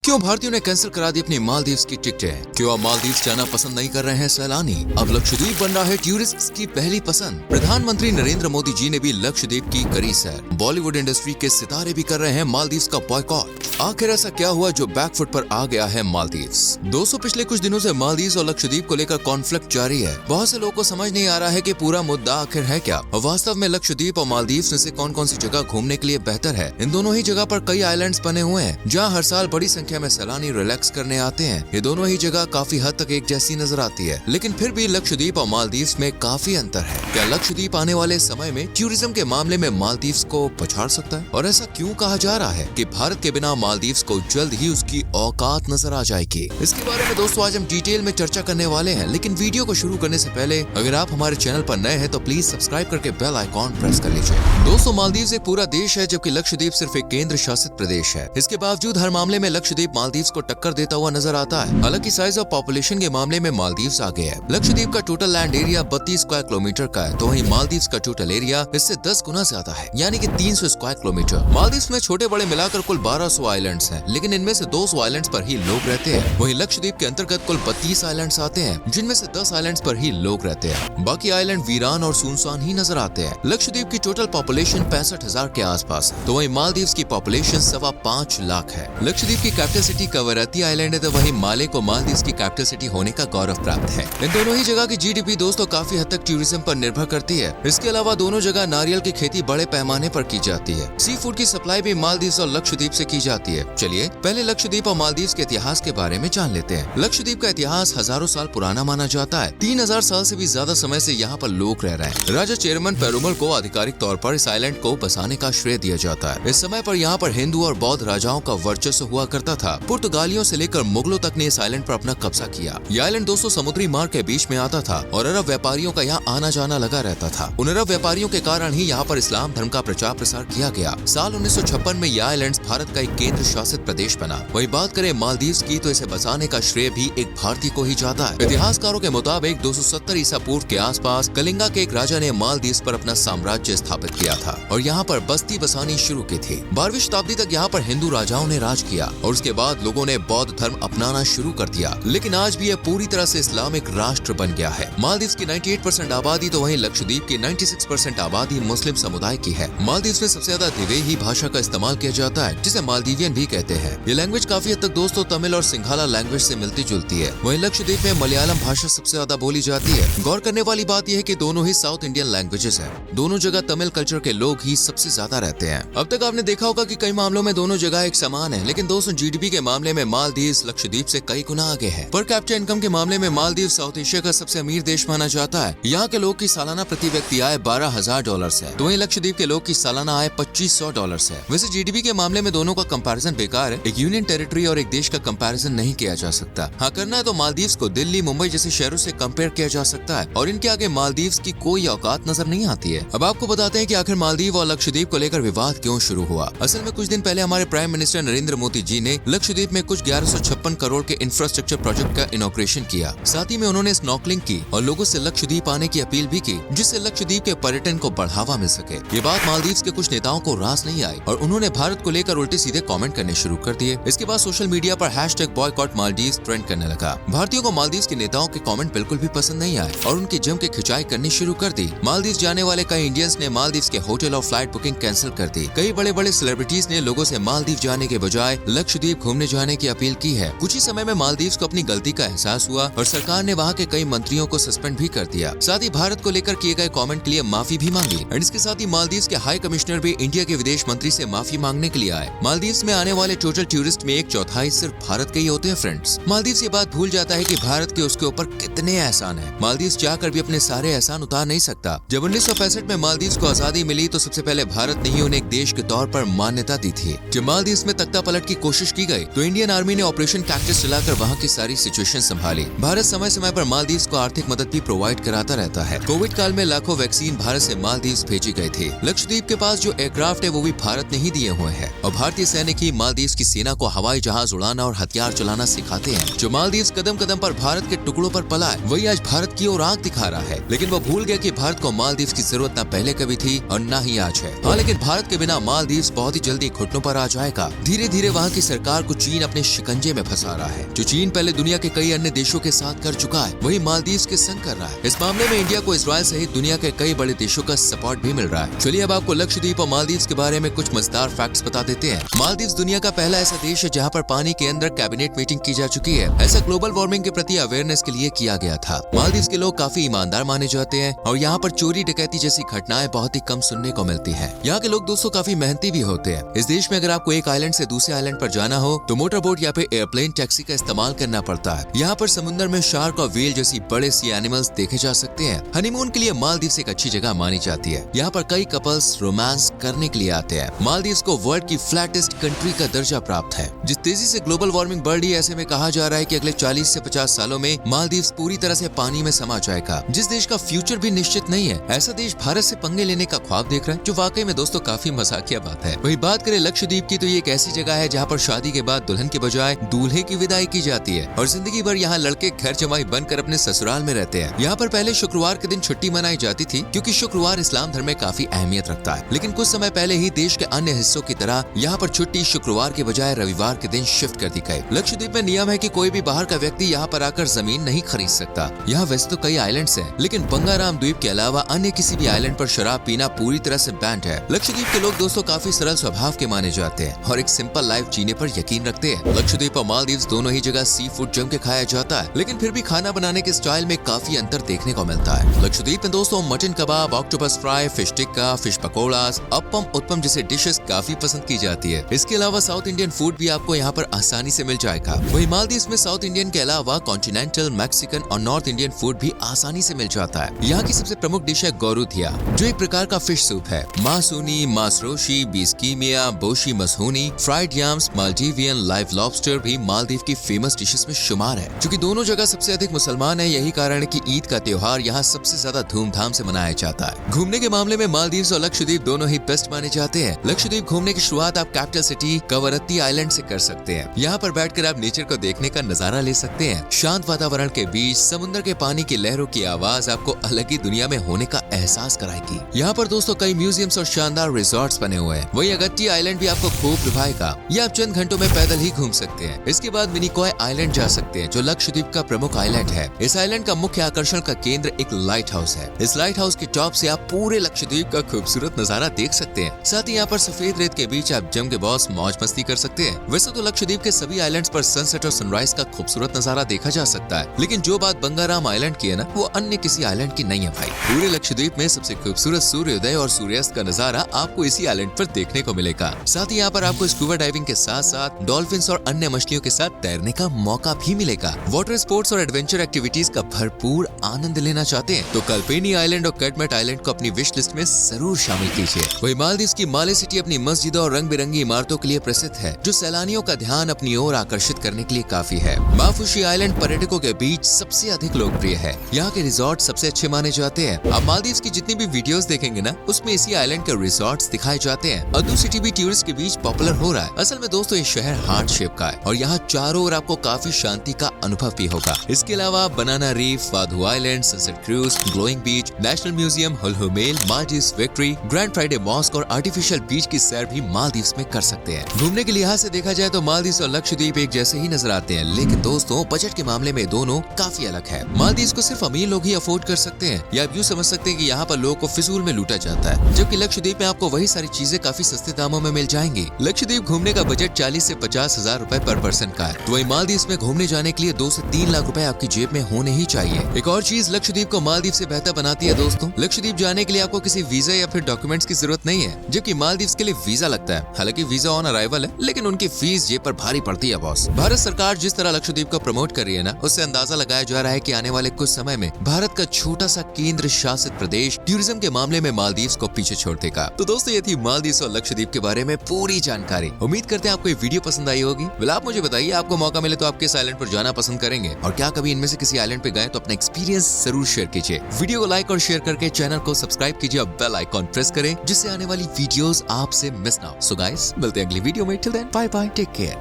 क्यों भारतीयों ने कैंसिल करा दी अपनी मालदीव्स की टिकटें? क्यों अब मालदीव्स जाना पसंद नहीं कर रहे हैं सैलानी? अब लक्षद्वीप बन रहा है टूरिस्ट्स की पहली पसंद। प्रधानमंत्री नरेंद्र मोदी जी ने भी लक्षद्वीप की करी सैर। बॉलीवुड इंडस्ट्री के सितारे भी कर रहे हैं मालदीव्स का बॉयकॉट। आखिर ऐसा क्या हुआ जो बैकफुट पर आ गया है मालदीव्स? दोस्तों, पिछले कुछ दिनों से मालदीव्स और लक्षद्वीप को लेकर कॉन्फ्लिक्ट जारी है। बहुत से लोगों को समझ नहीं आ रहा है कि पूरा मुद्दा आखिर है क्या। वास्तव में लक्षद्वीप और मालदीव्स में से कौन कौन सी जगह घूमने के लिए बेहतर है? इन दोनों ही जगह पर कई आइलैंड्स बने हुए हैं जहाँ हर साल बड़ी संख्या में सैलानी रिलैक्स करने आते हैं। ये दोनों ही जगह काफी हद तक एक जैसी नजर आती है, लेकिन फिर भी लक्षद्वीप और मालदीव्स में काफी अंतर है। क्या लक्षद्वीप आने वाले समय में टूरिज्म के मामले में मालदीव्स को पछाड़ सकता है? और ऐसा क्यों कहा जा रहा है कि भारत के बिना मालदीव्स को जल्द ही उसकी औकात नजर आ जाएगी? इसके बारे में दोस्तों आज हम डिटेल में चर्चा करने वाले हैं, लेकिन वीडियो को शुरू करने से पहले अगर आप हमारे चैनल पर नए हैं तो प्लीज सब्सक्राइब करके बेल आइकॉन प्रेस कर लीजिए। दोस्तों, मालदीव्स एक पूरा देश है जबकि लक्षद्वीप सिर्फ एक केंद्र शासित प्रदेश है। इसके बावजूद हर मामले में लक्षद्वीप मालदीव्स को टक्कर देता हुआ नजर आता है। हालांकि साइज और पॉपुलेशन के मामले में मालदीव्स आगे है। लक्षद्वीप का total land area 32 square kilometre का है, तो वहीं मालदीव्स का टोटल एरिया इससे 10 गुना ज्यादा है, यानी कि 300 स्क्वायर किलोमीटर। मालदीव्स में छोटे बड़े मिलाकर कुल 1200 आइलैंड्स हैं, लेकिन इनमें से 200 आइलैंड्स पर ही लोग रहते हैं। वहीं लक्षद्वीप के अंतर्गत कुल 32 आइलैंड्स आते हैं, जिनमें से 10 आइलैंड्स पर ही लोग रहते हैं। बाकी आइलैंड वीरान और सुनसान ही नजर आते हैं। लक्षद्वीप की टोटल पॉपुलेशन 65,000 के आसपास, तो वहीं मालदीव्स की पॉपुलेशन 5.25 लाख है। लक्षद्वीप की कैपिटल सिटी कवरत्ती आइलैंड है, तो वहीं माले को मालदीव्स की कैपिटल सिटी होने का गौरव प्राप्त है। इन दोनों ही जगह की जीडीपी दोस्तों काफी हद तक टूरिज्म पर निर्भर करती है। इसके अलावा दोनों जगह नारियल की खेती बड़े पैमाने पर की जाती है। सी फूड की सप्लाई भी मालदीव्स और लक्षद्वीप से की जाती है। चलिए पहले लक्षद्वीप और मालदीव्स के इतिहास के बारे में जान लेते हैं। लक्षद्वीप का इतिहास हजारों साल पुराना माना जाता है। 3000 साल से भी ज्यादा समय से यहाँ पर लोग रह रहे हैं। राजा चेरमन पेरुमल को आधिकारिक तौर पर इस आइलैंड को बसाने का श्रेय दिया जाता है। इस समय पर यहाँ पर हिंदू और बौद्ध राजाओं का वर्चस्व हुआ करता था। पुर्तगालियों से लेकर मुगलों तक ने इस आइलैंड पर अपना कब्जा किया। यह आइलैंड दोस्तों समुद्री मार्ग के बीच में आता था और अरब व्यापारियों का यहाँ आना जाना लगा रहता था। उन अरब व्यापारियों के कारण ही यहाँ पर इस्लाम धर्म का प्रचार प्रसार किया गया। साल 1956 में यह आइलैंड भारत का एक केंद्र शासित प्रदेश बना। वही बात करें मालदीव्स की तो इसे बसाने का श्रेय भी एक भारतीय को ही जाता है। इतिहासकारों के मुताबिक 270 ईसा पूर्व के आसपास कलिंगा के एक राजा ने मालदीव्स पर अपना साम्राज्य स्थापित किया था और यहाँ पर बस्ती बसानी शुरू की थी। 12वीं शताब्दी तक यहाँ पर हिंदू राजाओं ने राज किया और उसके बाद लोगों ने बौद्ध धर्म अपनाना शुरू कर दिया, लेकिन आज भी यह पूरी तरह से इस्लामिक राष्ट्र बन गया है। मालदीव्स की 98% आबादी तो वहीं लक्षद्वीप की 96% आबादी मुस्लिम समुदाय की है। मालदीव्स में सबसे ज्यादा दिवेही भाषा का इस्तेमाल किया जाता है, जिसे मालदीवियन भी कहते हैं। ये लैंग्वेज काफी हद तक दोस्तों तमिल और सिंघाला लैंग्वेज से मिलती जुलती है। वहीं लक्षद्वीप में मलयालम भाषा सबसे ज्यादा बोली जाती है। गौर करने वाली बात यह है कि दोनों ही साउथ इंडियन लैंग्वेजेस हैं। दोनों जगह तमिल कल्चर के लोग ही सबसे ज्यादा रहते हैं। अब तक आपने देखा होगा कि कई मामलों में दोनों जगह एक समान है, लेकिन दोस्तों जीडीपी के मामले में मालदीव्स लक्षद्वीप से कई गुना आगे है। पर कैपिटा इनकम के मामले में मालदीव साउथ एशिया का सबसे अमीर देश माना जाता है। यहाँ के लोग की सालाना प्रति व्यक्ति आय $12,000 है, तो वहीं लक्षद्वीप के लोग की सालाना आय $2,500 है। वैसे जीडीपी के मामले में दोनों का कंपैरिजन बेकार है। एक यूनियन टेरिटरी और एक देश का कंपैरिजन नहीं किया जा सकता। हाँ, करना है तो मालदीव्स को दिल्ली मुंबई जैसे शहरों से कंपेयर किया जा सकता है और इनके आगे मालदीव्स की कोई औकात नजर नहीं आती है। अब आपको बताते हैं कि आखिर मालदीव और लक्षद्वीप को लेकर विवाद क्यों शुरू हुआ। असल में कुछ दिन पहले हमारे प्राइम मिनिस्टर नरेंद्र मोदी जी ने लक्षद्वीप में कुछ 1156 करोड़ के इंफ्रास्ट्रक्चर प्रोजेक्ट का इनॉग्रेशन किया। साथ ही में उन्होंने स्नॉर्कलिंग की और लोगों से लक्षद्वीप आने की अपील भी की, जिससे लक्षद्वीप के पर्यटन को बढ़ावा मिल सके। ये बात मालदीव्स के कुछ नेताओं को रास नहीं आई और उन्होंने भारत को लेकर उल्टे सीधे कमेंट करने शुरू कर दिए। इसके बाद सोशल मीडिया पर #boycott_Maldives ट्रेंड करने लगा। भारतीयों को मालदीव्स के नेताओं के कमेंट बिल्कुल भी पसंद नहीं आए और उनकी जम के खिंचाई करनी शुरू कर दी। मालदीव्स जाने वाले कई इंडियंस ने मालदीव्स के होटल और फ्लाइट बुकिंग कैंसिल कर दी। कई बड़े बड़े सेलिब्रिटीज ने लोगों से मालदीव जाने के बजाय लक्षद्वीप घूमने जाने की अपील की है। कुछ ही समय में मालदीव्स को अपनी गलती का एहसास हुआ और सरकार ने वहाँ के कई मंत्रियों को सस्पेंड भी कर दिया। साथ ही भारत को लेकर किए गए कमेंट के लिए माफी भी मांगी और इसके साथ ही मालदीव्स के हाई कमिश्नर भी इंडिया के विदेश मंत्री से माफी मांगने के लिए आए। मालदीव्स में आने वाले टोटल टूरिस्ट में 1/4 सिर्फ भारत के ही होते हैं फ्रेंड्स। मालदीव्स ये बात भूल जाता है कि भारत के उसके ऊपर कितने एहसान है। मालदीव्स जाकर भी अपने सारे एहसान उतार नहीं सकता। जब 1965 में मालदीव्स को आजादी मिली तो सबसे पहले भारत ने ही उन्हें एक देश के तौर पर मान्यता दी थी। जब मालदीव्स में तख्ता पलट की कोशिश की गई तो इंडियन आर्मी ने ऑपरेशन कैक्टस चलाकर वहाँ की सारी सिचुएशन संभाली। भारत समय समय पर मालदीव्स को आर्थिक मदद भी प्रोवाइड कराता रहता है। कोविड काल में लाखों वैक्सीन भारत से मालदीव्स भेजी गई थी। लक्षद्वीप के पास जो एयरक्राफ्ट है वो भी भारत ने ही दिए हुए हैं और भारतीय सैनिक ही मालदीव्स की सेना को हवाई जहाज उड़ाना और हथियार चलाना सिखाते हैं। जो मालदीव्स कदम कदम पर भारत के टुकड़ों पर पला है वही आज भारत की ओर आंख दिखा रहा है, लेकिन वो भूल गया कि भारत को मालदीव्स की जरूरत न पहले कभी थी और न ही आज है। हाँ, लेकिन भारत के बिना मालदीव्स बहुत ही जल्दी घुटनों पर आ जाएगा। धीरे धीरे वहाँ की सरकार व्यापार को चीन अपने शिकंजे में फंसा रहा है। जो चीन पहले दुनिया के कई अन्य देशों के साथ कर चुका है, वही मालदीव के संग कर रहा है। इस मामले में इंडिया को इजराइल सहित दुनिया के कई बड़े देशों का सपोर्ट भी मिल रहा है। चलिए अब आपको लक्षद्वीप और मालदीव के बारे में कुछ मजेदार फैक्ट्स बता देते हैं। मालदीव दुनिया का पहला ऐसा देश है जहाँ पर पानी के अंदर कैबिनेट मीटिंग की जा चुकी है। ऐसा ग्लोबल वार्मिंग के प्रति अवेयरनेस के लिए किया गया था। मालदीव के लोग काफी ईमानदार माने जाते हैं और यहाँ पर चोरी डकैती जैसी घटनाएं बहुत ही कम सुनने को मिलती है। यहाँ के लोग दोस्तों काफी मेहनती भी होते हैं। इस देश में अगर आपको एक आइलैंड से दूसरे आइलैंड पर जाना हो तो मोटर बोट या फिर एयरप्लेन टैक्सी का इस्तेमाल करना पड़ता है। यहाँ पर समुद्र में शार्क और व्हेल जैसी बड़े सी एनिमल्स देखे जा सकते हैं। हनीमून के लिए मालदीव एक अच्छी जगह मानी जाती है। यहाँ पर कई कपल्स रोमांस करने के लिए आते हैं। मालदीव को वर्ल्ड की फ्लैटेस्ट कंट्री का दर्जा प्राप्त है। जिस तेजी से ग्लोबल वार्मिंग बढ़ रही है, ऐसे में कहा जा रहा है कि अगले 40 से 50 सालों में मालदीव पूरी तरह से पानी में समा जाएगा। जिस देश का फ्यूचर भी निश्चित नहीं है, ऐसा देश भारत से पंगे लेने का ख्वाब देख रहा है, जो वाकई में दोस्तों काफी मजाकिया बात है। वही बात करें लक्षद्वीप की, तो ये एक ऐसी जगह है जहाँ पर शादी के बाद दुल्हन के बजाय दूल्हे की विदाई की जाती है और जिंदगी भर यहाँ लड़के घर जमाई बनकर अपने ससुराल में रहते हैं। यहाँ पर पहले शुक्रवार के दिन छुट्टी मनाई जाती थी, क्योंकि शुक्रवार इस्लाम धर्म में काफी अहमियत रखता है। लेकिन कुछ समय पहले ही देश के अन्य हिस्सों की तरह यहाँ पर छुट्टी शुक्रवार के बजाय रविवार के दिन शिफ्ट कर दी गई। लक्षद्वीप में नियम है कि कोई भी बाहर का व्यक्ति यहाँ पर आकर जमीन नहीं खरीद सकता। यहाँ वैसे तो कई आइलैंड्स हैं, लेकिन बंगाराम द्वीप के अलावा अन्य किसी भी आइलैंड पर शराब पीना पूरी तरह से बैन्ड है। लक्षद्वीप के लोग दोस्तों काफी सरल स्वभाव के माने जाते हैं और एक सिंपल लाइफ जीने पर यकीन रखते हैं। लक्षद्वीप और मालदीव दोनों ही जगह सी फूड जम के खाया जाता है, लेकिन फिर भी खाना बनाने के स्टाइल में काफी अंतर देखने को मिलता है। लक्षद्वीप में दोस्तों mutton kebab, octopus fry, fish tikka, fish pakoras, appam uttapam जैसे डिशेस काफी पसंद की जाती है। इसके अलावा साउथ इंडियन फूड भी आपको यहाँ पर आसानी से मिल जाएगा। वही मालदीव में साउथ इंडियन के अलावा कॉन्टिनेंटल, मैक्सिकन और नॉर्थ इंडियन फूड भी आसानी से मिल जाता है। यहाँ की सबसे प्रमुख डिश है गोरुथिया, जो एक प्रकार का फिश सूप है। मासूनी, मासरोशी, बिस्कीमिया, बोशी मसहूनी, फ्राइड याम्स, मालदीवियन लाइव लॉबस्टर भी मालदीव की फेमस डिशेस में शुमार है। क्योंकि दोनों जगह सबसे अधिक मुसलमान है, यही कारण है कि ईद का त्योहार यहाँ सबसे ज्यादा धूमधाम से मनाया जाता है। घूमने के मामले में मालदीव और लक्षद्वीप दोनों ही बेस्ट माने जाते हैं। लक्षद्वीप घूमने की शुरुआत आप कैपिटल सिटी कवरत्ती आइलैंड से कर सकते हैं। यहाँ पर बैठकर आप नेचर को देखने का नजारा ले सकते हैं। शांत वातावरण के बीच समुद्र के पानी की लहरों की आवाज आपको अलग ही दुनिया में होने का एहसास कराएगी। यहाँ पर दोस्तों कई म्यूजियम्स और शानदार रिजॉर्ट्स बने हुए हैं। वही अगत्ती आइलैंड भी आपको खूब लुभाएगा। ये आप चंद घंटों में पैदल ही घूम सकते हैं। इसके बाद मिनिकॉय आइलैंड जा सकते हैं, जो लक्षद्वीप का प्रमुख आइलैंड है। इस आइलैंड का मुख्य आकर्षण का केंद्र एक लाइट हाउस है। इस लाइट हाउस के टॉप से आप पूरे लक्षद्वीप का खूबसूरत नजारा देख सकते हैं। साथ ही यहाँ पर सफेद रेत के बीच आप जम के बॉस मौज मस्ती कर सकते हैं। वैसे तो लक्षद्वीप के सभी आइलैंड्स पर सनसेट और सनराइज का खूबसूरत नजारा देखा जा सकता है, लेकिन जो बात बंगाराम आइलैंड की है ना, वो अन्य किसी आइलैंड की नहीं है भाई। पूरे लक्षद्वीप में सबसे खूबसूरत सूर्योदय और सूर्यास्त का नजारा आपको इसी आइलैंड पर देखने को मिलेगा। साथ ही यहाँ पर आपको स्कूबा डाइविंग के साथ साथ डॉल्फिन्स और अन्य मछलियों के साथ तैरने का मौका भी मिलेगा। वाटर स्पोर्ट्स और एडवेंचर एक्टिविटीज का भरपूर आनंद लेना चाहते हैं तो कल्पेनी आइलैंड और कैटमेट आइलैंड को अपनी विश लिस्ट में जरूर शामिल कीजिए। वही मालदीव की माले सिटी अपनी मस्जिदों और रंग बिरंगी इमारतों के लिए प्रसिद्ध है, जो सैलानियों का ध्यान अपनी ओर आकर्षित करने के लिए काफी है। माफुशी आइलैंड पर्यटकों के बीच सबसे अधिक लोकप्रिय है। यहाँ के रिजॉर्ट सबसे अच्छे माने जाते हैं। आप मालदीव की जितनी भी वीडियोस देखेंगे ना, उसमें इसी आइलैंड के रिजॉर्ट्स दिखाए जाते हैं। अदू सिटी भी टूरिस्ट के बीच पॉपुलर हो रहा है। असल में दोस्तों ये शहर हार्ट शेप का है और यहाँ चारों ओर आपको काफी शांति का अनुभव भी होगा। इसके अलावा banana reef, Vaadhoo island, sunset cruise, glowing beach, national museum, Hulhumale, Maldives victory, grand Friday mosque और आर्टिफिशियल बीच की सैर भी मालदीव में कर सकते हैं। घूमने के लिहाज से देखा जाए तो मालदीव और लक्षद्वीप एक जैसे ही नजर आते हैं, लेकिन दोस्तों बजट के मामले में दोनों काफी अलग है। मालदीव को सिर्फ अमीर लोग ही अफोर्ड कर सकते हैं, या आप यूँ समझ सकते हैं कि यहाँ पर लोगों को फिजूल में लूटा जाता है, जबकि लक्षद्वीप में आपको वही सारी चीजें काफी सस्ते दामों में मिल जाएंगी। लक्षद्वीप घूमने का बजट 40 से 50 हजार रूपए पर पर्सन का है, तो वही मालदीव में घूमने जाने के लिए 2 से 3 लाख रुपए आपकी जेब में होने ही चाहिए। एक और चीज लक्षद्वीप को मालदीव से बेहतर बनाती है दोस्तों, लक्षद्वीप जाने के लिए आपको किसी वीजा या फिर डॉक्यूमेंट्स की जरूरत नहीं है, जबकि मालदीव के लिए वीजा लगता है। हालांकि वीजा ऑन अराइवल है, लेकिन उनकी फीस जेब पर भारी पड़ती है बॉस। भारत सरकार जिस तरह लक्षद्वीप को प्रमोट कर रही है ना, उससे अंदाजा लगाया जा रहा है कि आने वाले कुछ समय में भारत का छोटा सा केंद्र शासित प्रदेश टूरिज्म के मामले में मालदीव को पीछे छोड़ देगा। तो दोस्तों ये थी मालदीव और लक्षद्वीप के बारे में पूरी जानकारी। उम्मीद करते हैं आपको ये वीडियो पसंद आई होगी। वेल आप मुझे बताइए, आपको मौका मिले तो आप किस आइलैंड पर जाना पसंद करेंगे, और क्या कभी इनमें से किसी आइलैंड पे गए तो अपना एक्सपीरियंस जरूर शेयर कीजिए। वीडियो को लाइक और शेयर करके चैनल को सब्सक्राइब कीजिए और बेल आइकॉन प्रेस करें, जिससे आने वाली वीडियोस आपसे मिस ना हो। सो गाइस, मिलते हैं अगली वीडियो में। Till then bye bye, take care.